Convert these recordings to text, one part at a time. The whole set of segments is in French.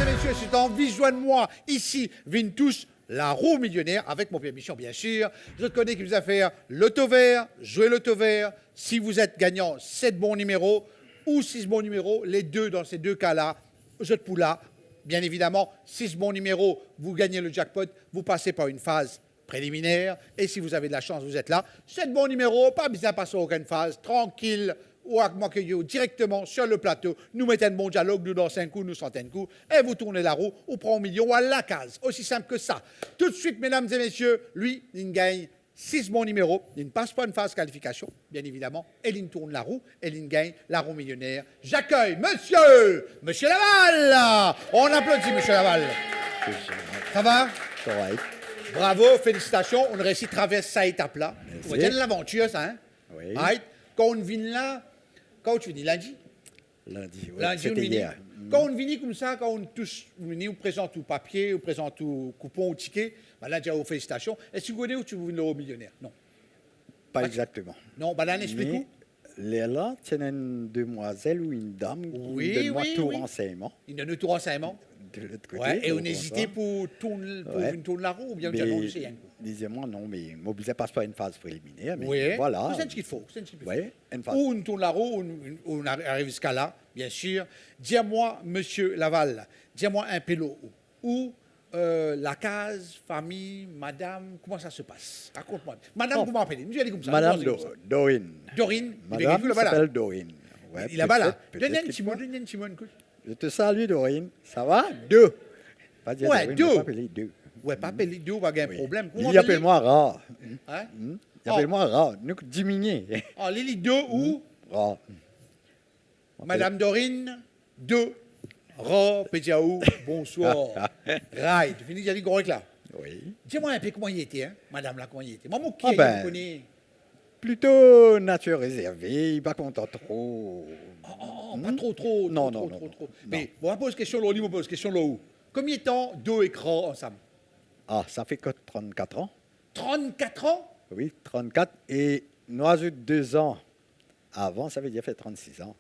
et messieurs, c'est en vision de moi, ici, Vintus, la roue millionnaire, avec mon père Michon, bien sûr. Je connais qui vous a fait l'auto vert, jouer l'auto vert. Si vous êtes gagnant, 7 bons numéros ou 6 bons numéros, les deux, dans ces deux cas-là, je te poula. Bien évidemment, 6 bons numéros, vous gagnez le jackpot, vous passez par une phase préliminaire. Et si vous avez de la chance, vous êtes là. 7 bons numéros, pas besoin de passer aucune phase, tranquille. Ou à m'accueillir directement sur le plateau, nous mettons un bon dialogue, nous dansons un coup, nous sentons un coup, et vous tournez la roue, ou prend au million ou à la case. Aussi simple que ça. Tout de suite, mesdames et messieurs, lui, il gagne 6 bons numéros, il ne passe pas une phase qualification, bien évidemment, et il tourne la roue, et il gagne la roue millionnaire. J'accueille Monsieur Laval. On applaudit Monsieur Laval. Ça va? Correct. Bravo, félicitations, on a réussi à traverser cette étape-là. C'était une aventure, ça, hein? Oui. Right? Quand on vient là, quand tu dis lundi? Lundi, oui. Lundi, on C'était vient. hier. Quand on vient comme ça, quand on touche, on présente tout papier, on présente tout coupon ou ticket, ben là, déjà, félicitations. Est-ce que vous connaissez où tu veux l'euro millionnaire? Non. Pas exactement. Non, ben là, explique-nous. Mais là, c'est une demoiselle ou une dame Oui, qui donne oui, tout oui. renseignement Il donne tout renseignement. de l'autre côté. Ouais, et on donc, hésitait va. pour tourner la roue ou bien Mais, non, c'est un coup. disais-moi, non, mais mobiliser passe pas une phase préliminaire. Mais Oui, voilà. c'est ce qu'il faut. C'est ce qu'il faut. Oui, une phase. Ou on tourne la roue, ou on arrive jusqu'à là, bien sûr. Dis-moi, Monsieur Laval, dis-moi un pélo. Où la case, famille, madame, comment ça se passe? Raconte-moi. Madame, comment appeler? Nous allons comme ça. Madame Dorine. Dorine. Madame s'appelle Dorine. Ouais, Il est là-bas. peut-être Donne un qu'il petit faut. mot, donne un petit mot, écoute. Je te salue, Dorine. Ça va? Deux. Pas dire Ouais, Dorine, deux. mais pas appeler deux. Ouais, pas appeler deux, on va avoir un Oui. problème. Il appelle-moi Ra. Hein? Il appelle-moi Ra. Nous diminuer. Ah, Lily deux ou Ra. Madame Dorine, deux. Ra, Pédiaou, bonsoir. Right. Tu finis, j'ai dit correct là. Oui. Dis-moi un peu comment il était, hein, madame là, comment il était. Moi, qui Ah ben. je connais. Plutôt nature réservée, pas content trop. Oh, pas trop. Non, trop, non, trop, non, trop. non. Mais on va poser question là, on pose question là où. Combien de temps, deux écrans ensemble? Ah, ça fait que 34 ans. 34 ans? Oui, 34. Et nous ajoutons 2 ans avant, ça veut dire fait 36 ans.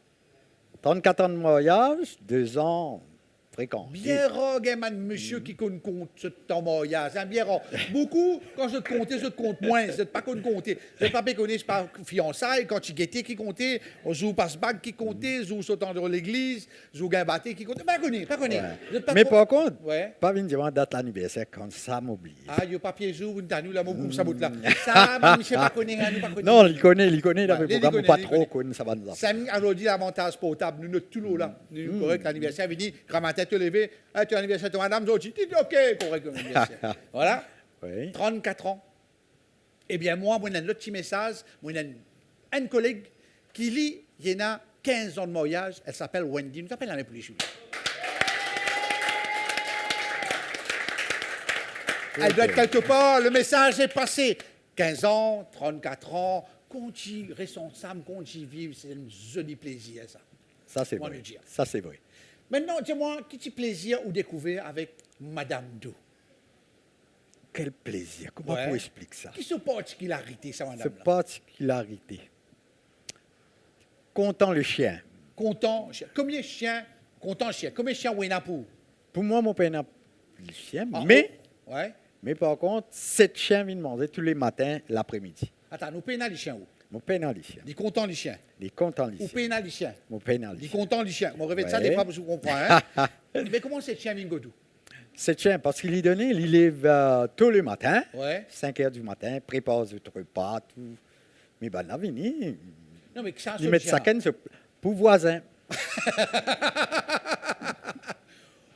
34 ans de mariage, 2 ans fréquents. Bien rare, man, monsieur qui compte ce temps mariage. Hein, bien rare. Beaucoup, quand je te comptais, je te compte moins. Je ne pas compter. Je ne pas connaître par fiançailles, quand tu guettais qui comptait, on joue passe-bague qui comptait, joue sautant dans l'église, joue gimbaté qui comptait. Pas connu. Ouais. Mais par contre, ouais. pas venir dire date l'anniversaire quand ça m'oublie. Ah, il y a papier jour, vous n'avez là, mon ça bout là. Ça, mais monsieur pas connaît, nous pas connaît. Non, il connaît, il Ouais, mais il programme connaît, pas il trop, connaît. connaît, ça va nous en. Samy a dit l'avantage potable. Nous, notre tout là. Nous, correct, l'anniversaire, il dit, grammaire te lever, ah, tu as l'anniversaire de madame, je dis, ok, correct, l'anniversaire. Voilà. Oui. 34 ans. Eh bien, moi, j'ai un autre petit message. Moi, j'ai un collègue qui lit, il y en a 15 ans de mariage. Elle s'appelle Wendy. Nous appelle la même pour les choses. Elle doit être quelque part. Le message est passé. 15 ans, 34 ans. Qu'on y reste ensemble, qu'on y vive, c'est un joli plaisir, ça. Ça, c'est Moi, vrai. le dire. Ça, c'est vrai. Maintenant, dis-moi, quel plaisir ou découvert avec Madame Do? Quel plaisir. Comment Ouais. on explique ça? Qui se particularité, ça, Madame? C'est particularité. Content le chien. Content, chien. Combien de chiens? Content chien. Combien de chiens ou pour? Pour moi, mon père n'a pas le chien, Ah, mais, oh. Ouais. mais par contre, 7 chiens viennent manger tous les matins, l'après-midi. Attends, nous payons les chiens où? Mon père n'a le chien. Il content les chiens. Il est content le Ou chien. payons les chiens. Mon père n'a le Il chien. content les chiens. Moi, je répète ça Ouais. des fois parce que vous comprenez. Hein? Mais comment ces chiens viennent godou? 7 chiens, parce qu'il est donné, il lève tôt le matin, Ouais. 5 heures du matin, prépare le repas, tout. Mais ben là, vini, Non, mais c'est un il seul met chien. sa canne pour voisin.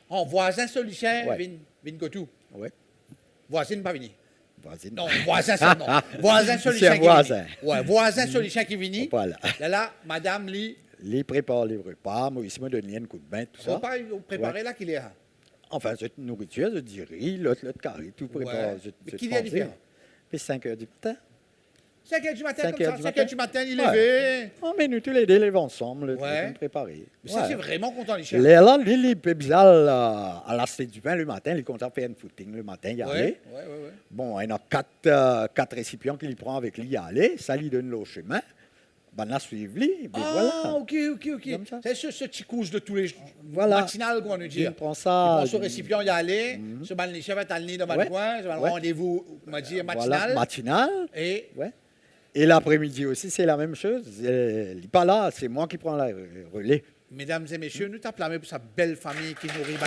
En voisin, seul chien, Ouais. viennent godou. Oui, Voisine, pas venir. voisin. Non, voisin seulement. Voisin, seul C'est chien un qui voisin. vient. Ouais, voisin, seul chien qui vient. Voilà. Là, madame, lui, Il prépare les repas, moi, il me donne un coup de bain, tout ça. repas, préparé là qu'il est là. Enfin, cette nourriture, je dirais, l'autre carré, tout préparé. Ouais. Mais qui est différent? Puis 5 heures du matin. 5 heures du matin, 5 comme ça. heures du 5 matin. heures du matin, il est Ouais. levé. Oh, mais nous tous les deux, les ensemble, le Ouais. truc préparé. Mais ça, c'est vraiment content, les chiens. Là, il est bizarre à la du pain le matin, il est content de faire un footing le matin, il y aller. Ouais. Bon, il y en a 4 récipients qu'il prend avec lui, il y aller, ça lui donne le chemin. ben là, suivre lui, ben Ah, voilà. ok. Comme ça. C'est ce petit couche de tous les Voilà. matinal, comment nous dire. Il prend ça. Il prend ce récipient, il y aller, ce ban va t'amener dans Ouais. le coin, je vais Ouais. rendez-vous, on va dire, Voilà, matinal. matinal. Et Ouais. Et l'après-midi aussi, c'est la même chose. Il n'est pas là, c'est moi qui prends la relais. mesdames et messieurs, nous t'appelons pour sa belle famille qui nourrit Ban.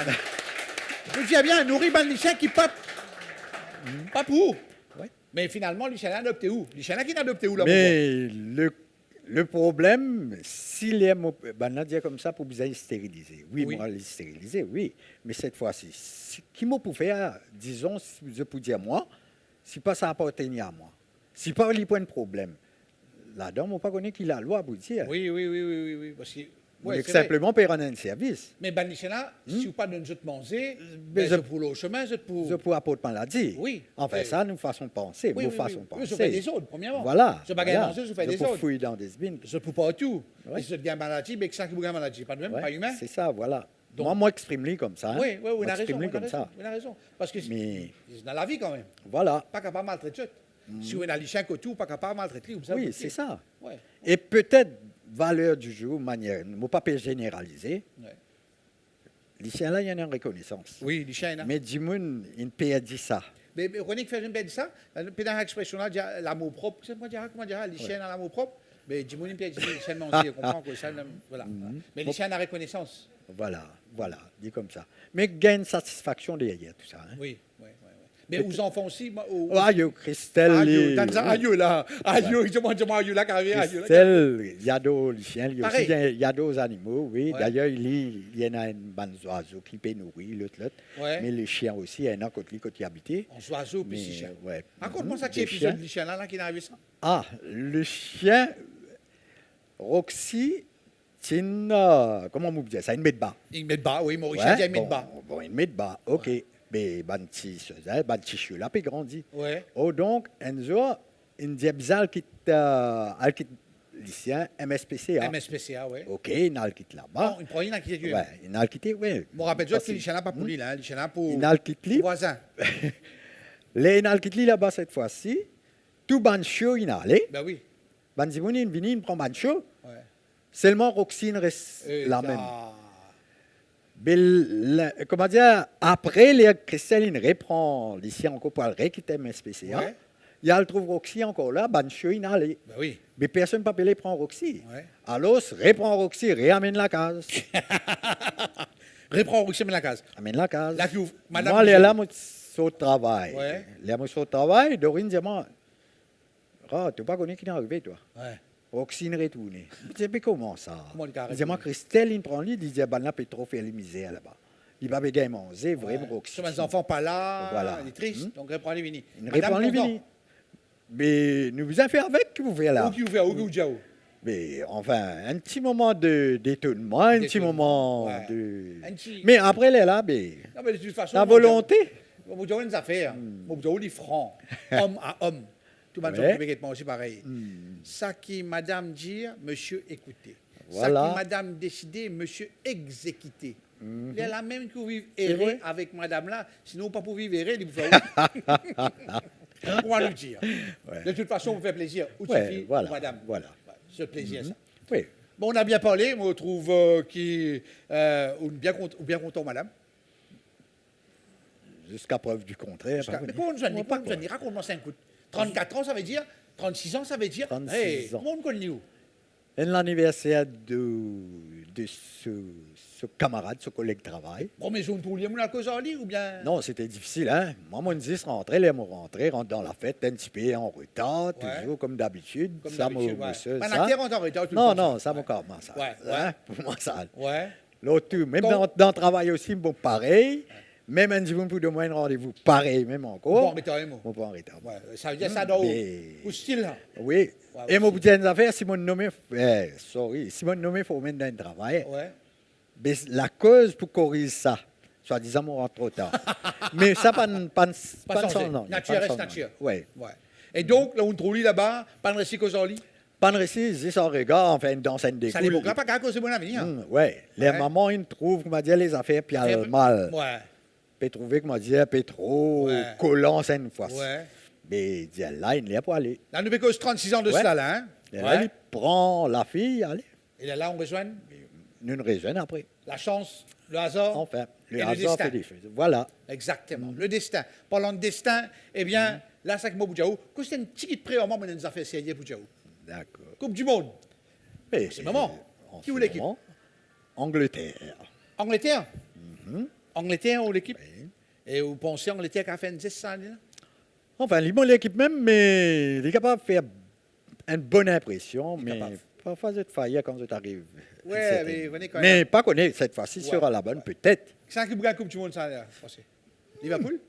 Nous disons bien, nourrit Ban Lichin qui pas pour. Ouais. Mais finalement, Lichin a adopté où? Lichin a qui n'a adopté où là? Mais le problème, s'il est ben, on dit comme ça pour bien stériliser. Oui, Oui. moi, les stériliser, oui. Mais cette fois-ci, qui m'a pour faire, disons, si je peux dire moi, si pas ça appartient à moi, si pas il point de problème, là-dedans, on pas connaît qui la loi pour dire. Oui. Parce que, On ouais, est c'est vrai. simplement pour rendre un service. Mais Ban Lichin là, si vous pas de nous manger, mais ben, je- je pour le chemin, je pour. Je peux apporter maladie. Oui. Enfin, ça, nous façon penser, Oui, nous oui, façon oui. penser. Oui, je fais des autres, premièrement. Voilà. Je bagaille manger, je fais des peux autres. fouiller dans des bines. Je ne peux pas tout. Ouais. Et si je gagne maladie, mais que ça qui vous gagne maladie, pas de même, Ouais, pas humain. c'est ça, voilà. Donc- Moi, exprime-le comme ça. Hein. Oui, on a raison. Exprime-le comme ça. On a raison. Parce que Mais- c'est dans la vie quand même. Voilà. Pas capable de maltraiter. Si on a les chiens que tout, pas capable de maltraiter. Oui, c'est ça. Ouais. Et peut-être, valeur du jour, manière, ne faut pas généraliser. Ouais. Les chiens là, il y en a une reconnaissance. Oui, les chiens. Mais du monde, il peut dire ça. Mais René qui fait une belle ça, dans l'expression là, l'amour propre, comment dire, les chiens dans l'amour propre, mais du monde, il peut dire les chiens manger, comprend que ça, voilà. Mais les chiens dans la reconnaissance. Voilà, dit comme ça. Mais gagne satisfaction derrière tout ça. Hein. Oui. Mais aux enfants aussi, Aïe, Christelle. Aïe là, aïe là, carré, aïe là. Christelle, il y a d'autres chiens, Pareil. il y a d'autres animaux, oui. Ouais. D'ailleurs, il y en a une bande d'oiseaux qui peut nourrir, l'autre. Ouais. Mais les chiens aussi, il y en a côté habité. En oiseau, puis six chiens. Ouais. Raconte-moi ça, Des qui épisode chiens. du chien là, qui est arrivé ça. Ah, le chien, Roxy, c'est une. Comment on dit ça? Une met bas. Il met de bas, oui, Maurice, il met de bas. Bon, une met bas, ok. Mais banti chou là, puis grandi. Ouais. Oh, donc, un jour, une diabzal qui quitte lycéen, MSPCA. MSPCA, ouais. Ok, il a quitté là-bas. Bon, il prend une qui est Ouais, il a quitté, oui. Je me rappelle que les chiens là, pas pour lui, là, les chiens là pour Il a quitté. voisin. Les il a quitté là-bas cette fois-ci. Tout bancho, il a allé. Ben oui. Banzibouni, il vient, il prend bancho. Ouais. Seulement Roxine reste Et la ça- même. Mais comment dire, après, les Christelle, il reprend ici encore pour le quitter MSPCA. Ouais. Il y a le trouve Roxy encore là, bancho, il a allé. Ben oui. Mais personne ne peut appeler prendre Roxy. Ouais. Alors, reprend Roxy, réamène la case. Reprends Roxy, met la case. Amène la case. Là, tu- Madame Moi, Michel. là, moi, je au travail. Ouais. Là, moi, je suis au travail. Dorine dit, moi, ah, tu n'as pas connu qui est arrivé, toi. Ouais. Roxy est retourné. Je dis, mais comment ça? Comment il est Il dit, retourné? moi, Christelle, il prend lui, il dit, ben là, peut trop faire les misères là-bas. Il va bien manger, vraiment, Roxy. Sur mes enfants pas là, Voilà. il est triste, donc reprends les vini. Il reprend les vignes. Mais nous vous avez fait avec, que vous faites là. Où qui ouvert, où qui ouvert. Mais enfin, un petit moment d'étonnement, un petit D'étonnement, moment ouais. de. Un petit- Mais après, elle est là, mais. Non, mais de toute façon. La volonté. Vous avez des affaires. Vous avez des francs, homme à homme. Tout le monde Ouais. québécois aussi pareil. Ça qui madame dire, monsieur écouter. Voilà. Ça qui madame décider, monsieur exécuter. Il y a la même que vous vivez C'est errer vrai. avec madame là, sinon pas pour vivre errer, il vous fait Comment nous dire. Ouais. De toute façon, vous fait plaisir. Ou Ouais, fille, voilà, ou madame. voilà. C'est le plaisir, ça. Oui. Bon, on a bien parlé, moi, je trouve ou bien content, madame. Jusqu'à preuve du contraire. Mais comment nous en pas dit, raconte-moi 5 coups. 34 ans, ça veut dire 36 ans, ça veut dire 36 hey, ans. comment on connaît où Et l'anniversaire de ce camarade, ce collègue de travail. Bon, mais on trouve les gens à cause en lit ou bien. Non, c'était difficile, hein. Moi, mon 10 rentrait, les rentre dans la fête, un petit peu en retard, Ouais. toujours comme d'habitude. Comme Ça, d'habitude, moi, ouais. ça, Ben, ça. la terre en retard, tout le Non, temps, non, ça, mon corps, ça. Ouais, Hein, pour moi, ça. Ouais. L'autre, tout. Même Quand- dans le travail aussi, bon, pareil. Même un jour, pour de moins un rendez-vous, pareil, même Bon, encore. en retard, un mot. On peut en retard. Ouais, ça veut dire ça dans Mais- au style, là. Oui. Ouais, Et mon petit affaire, si mon nommé, si mon nommé faut mettre dans le travail, Ouais. mais la cause pour corriger ça, soi-disant, on rentre trop tard. Mais ça, pas Pas son changé. nom. Nature reste nature. Oui. Ouais. Et donc, là, on trouve lui là-bas, pas de récit cause en lit. Pas de récit, c'est son regard, enfin, dans scène Ça découle. l'époque là, pas qu'à cause de mon avenir. Oui. Les Ouais. mamans, ils trouvent, comment dire, les affaires, puis elles ont mal. Ouais. Peut trouver, comment dire, peut trop Ouais. collant, cette fois. Ouais. Mais là, il n'y a pas aller. Là, nous cause 36 ans de Ouais. cela, là, hein. Et là, Ouais. il prend la fille, allez, Et là, on rejoint nous nous rejoignons après. la chance, le hasard. Enfin, Et le le hasard destin. fait des choses. Voilà. Exactement. Le destin. Parlant de destin, eh bien, là, c'est que moi, Boudjaou, quand c'était une petite pré-moment, on nous a fait essayer Boudjaou. D'accord. Coupe du Monde. Mais C'est le moment. en Qui ce ou l'équipe? moment, Angleterre. Angleterre. Angleterre ou l'équipe? Oui. Et vous pensez Angleterre qui a fait une 10 ça, là? Enfin, il manque l'équipe même, mais il est capable de faire une bonne impression, mais capable. parfois c'est faillir quand ça arrive. Ouais, mais venez quand même. Mais pas connaître cette fois-ci Ouais. sera la bonne, peut-être. C'est qui gagne la Coupe du Monde, ça, là, pensez? Liverpool?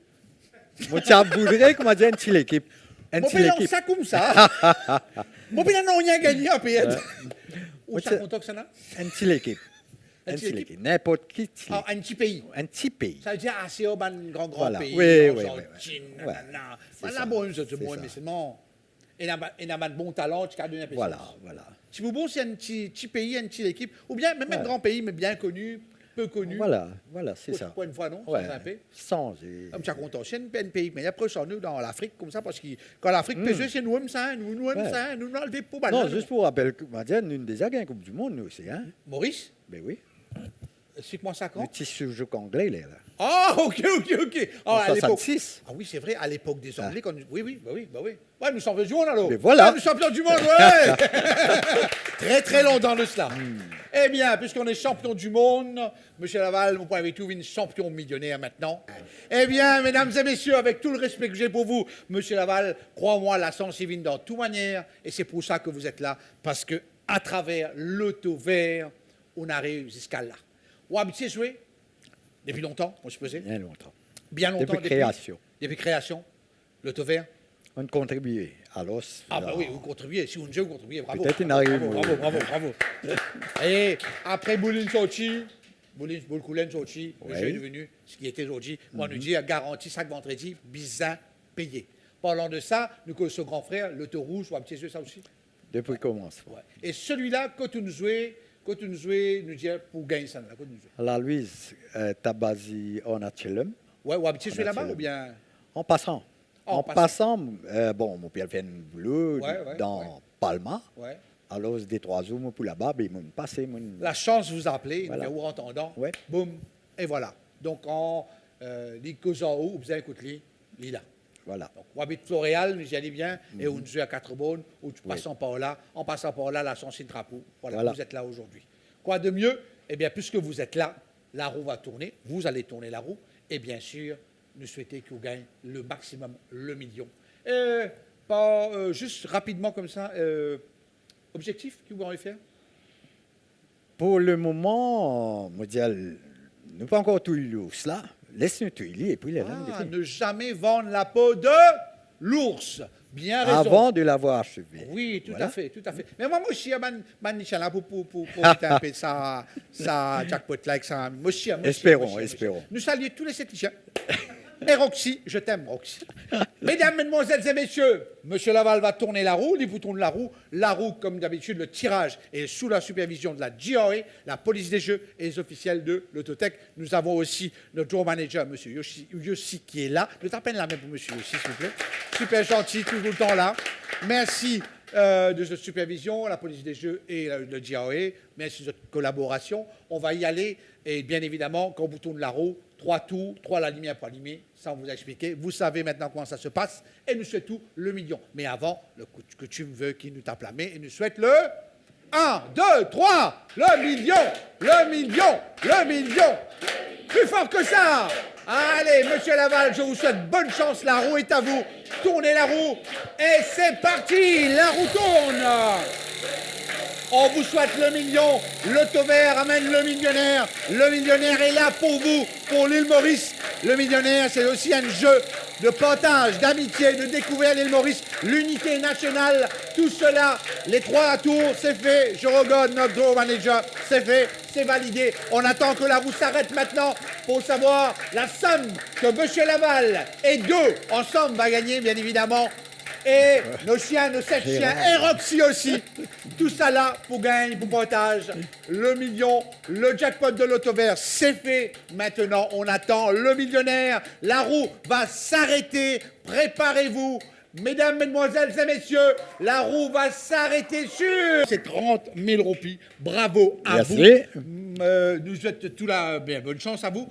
Moi, tu voudrais qu'on m'a dit une petite équipe. Une Mon petite pays, équipe. ça comme ça. Mon pays, non, on y a gagné un pays. Où Moi, ça tu- compte que ça, là? Une petite équipe. Une Une petite petite équipe? équipe. N'importe qui. petite Ah, équipe. un petit pays. Un petit pays. Ça veut dire, c'est un grand Voilà. pays. Oui, oui, Argentine, oui, oui. nanana. C'est Voilà, ça. bon, c'est C'est bon, ça. mais c'est bon. Et il a de bon talent, tu as donné un Voilà, voilà. Si vous bon, c'est un petit pays, une petite équipe, ou bien même un Ouais. grand pays, mais bien connu, peu connu. Voilà, voilà, c'est ça. Pour une fois, non? Ouais. Sans un pays. Sans. Comme ça, content, c'est un pays, mais après, ça, nous, dans l'Afrique, comme ça, parce que quand l'Afrique peut jouer, c'est nous, ça, nous, Ouais. ça, nous, enlever pour Non, balle. juste pour rappel, Madiane, nous déjà gagné la Coupe du Monde, nous aussi. Hein? Maurice, Ben oui. explique-moi ça Le quand? petit sujet anglais, il est là. Ah, ok. En Ah, à l'époque. 66. Ah oui, c'est vrai, à l'époque des Anglais, quand nous... Oui. Ouais, nous sommes du monde alors. Mais voilà. Ouais, nous champions du monde, ouais. Très, très longtemps de cela. Eh bien, puisqu'on est champion du monde, Monsieur Laval, mon point avec tout, une champion millionnaire maintenant. Eh bien, mesdames et messieurs, avec tout le respect que j'ai pour vous, Monsieur Laval, crois-moi, la science est vine dans toute manière, et c'est pour ça que vous êtes là, parce que à travers l'auto vert, on arrive jusqu'à là. Vous habitez joué depuis longtemps, on se posait. Bien longtemps. Bien longtemps. Depuis création. Depuis création. L'auto vert. On contribuait à l'os. Ah bah oui, vous contribuez. Si vous ne jouez, vous contribuez. Bravo. Peut-être une bravo, arrive, bravo. Et après Boulin Sochi, Boulkoulen Sochi, le Ouais. jeu est devenu ce qui était aujourd'hui. Moi, on nous dit, garanti chaque vendredi, bizarre, payé. Parlant de ça, nous connaissons ce grand frère, l'auto rouge, ou un petit jeu, ça aussi. Depuis qu'on commence. Ouais. Et celui-là, quand tu nous jouez, nous dit pour gagner ça. Là, quand nous jouez. La Louise, Tabazi, on a Tchelem. Ouais, ou un petit jeu On a là-bas, fait ou bien. En passant. En En passant, bon, mon père fait un boulot Ouais, dans ouais. Palma. Ouais. Alors, des 3 jours, moi, pour là-bas, ben, ils m'ont passé. La chance vous a appelé, Voilà. numéro entendant, Ouais. boum, et voilà. Donc, en Likozao, vous avez écouté Lila. Voilà. Donc, on habite Floréal, nous y allons bien, et on joue à Quatre-Bonnes, ou tu Oui. passons par là, en passant par là, la chance est le drapeau. Voilà, Voilà. vous êtes là aujourd'hui. Quoi de mieux? Eh bien, puisque vous êtes là, la roue va tourner, vous allez tourner la roue, et bien sûr, nous souhaitons que vous gagnez le maximum, le million. Juste rapidement comme ça, objectif que vous allez faire? Pour le moment, moi, dire, nous pas encore tout eu cela. Laisse-nous tout et puis les Ah, ne jamais vendre la peau de l'ours. Bien raison. Avant de l'avoir achevé. Oui, tout Voilà. à fait. Mais moi aussi, je pour mettre un peu ça jackpot like ça. Moi aussi, Espérons. Nous saluons tous les techniciens. Et Roxy, je t'aime, Roxy. Mesdames, Mesdemoiselles et Messieurs, Monsieur Laval va tourner la roue, les boutons de la roue. La roue, comme d'habitude, le tirage est sous la supervision de la GRA, la police des jeux et les officiels de l'autotech. Nous avons aussi notre tour manager, Monsieur Yossi, qui est là. Je t'appelle la main pour Monsieur Yossi, s'il vous plaît. Super gentil, tout le temps là. Merci de cette supervision, la police des jeux et le GRA. Merci de votre collaboration. On va y aller. Et bien évidemment, quand vous tournez la roue, 3 tours, 3 la lumière, pas lumière, ça on vous a expliqué. Vous savez maintenant comment ça se passe. Et nous souhaitons le million. Mais avant, le coutume veut qu'il nous tape la main et nous souhaite le 1, 2, 3, le million, le million, le million. Plus fort que ça. Allez, Monsieur Laval, je vous souhaite bonne chance. La roue est à vous. Tournez la roue. Et c'est parti. La roue tourne. On vous souhaite le million. L'auto vert amène le millionnaire. Le millionnaire est là pour vous, pour l'île Maurice. Le millionnaire, c'est aussi un jeu de partage, d'amitié, de découvrir l'île Maurice, l'unité nationale. Tout cela, les 3 tours, c'est fait. Je regarde notre draw manager, c'est fait, c'est validé. On attend que la roue s'arrête maintenant pour savoir la somme que Monsieur Laval et 2 ensemble va gagner, bien évidemment. Et nos chiens, nos 7 chiens, et Roxy aussi. Tout ça là pour gagner, pour partage. Le million, le jackpot de l'auto vert, c'est fait. Maintenant, on attend le millionnaire. La roue va s'arrêter. Préparez-vous. Mesdames, mesdemoiselles et messieurs, la roue va s'arrêter sur ces 30 000 roupies. Bravo à Merci. vous. Nous souhaitons tout la bonne chance à vous.